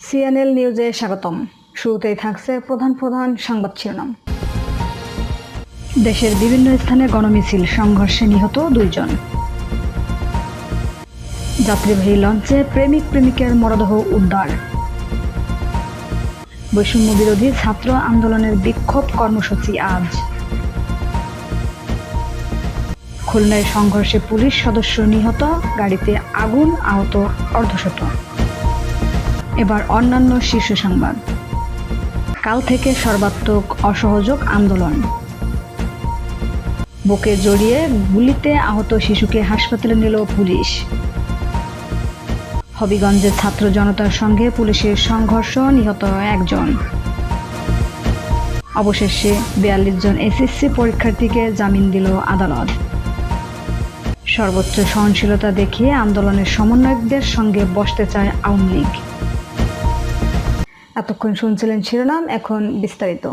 সিএনএল নিউজে স্বাগতম। শুরুতেই থাকছে প্রধান সংবাদ শিরোনাম। দেশের বিভিন্ন স্থানে গণমিছিল, সংঘর্ষে নিহত 2 জন। যাত্রীবাহী লঞ্চে প্রেমিকের মরদেহ উদ্ধার। বৈষম্য বিরোধী ছাত্র আন্দোলনের বিক্ষোভ কর্মসূচি আজ। খুলনায় সংঘর্ষে পুলিশ সদস্য নিহত, গাড়িতে আগুন, আহত অর্ধশত। এবার অন্যান্য শীর্ষ সংবাদ। কাল থেকে সর্বাত্মক অসহযোগ আন্দোলন। বুকে জড়িয়ে গুলিতে আহত শিশুকে হাসপাতালে নিল পুলিশ। হবিগঞ্জে ছাত্র জনতার সঙ্গে পুলিশের সংঘর্ষ, নিহত 1 জন। অবশেষে 42 জন এসএসসি পরীক্ষার্থীকে জামিন দিল আদালত। সর্বোচ্চ সহনশীলতা দেখিয়ে আন্দোলনের সমন্বয়কদের সঙ্গে বসতে চায় আওয়ামী লীগ। এতক্ষণ শুনছিলেন শিরোনাম, এখন বিস্তারিত।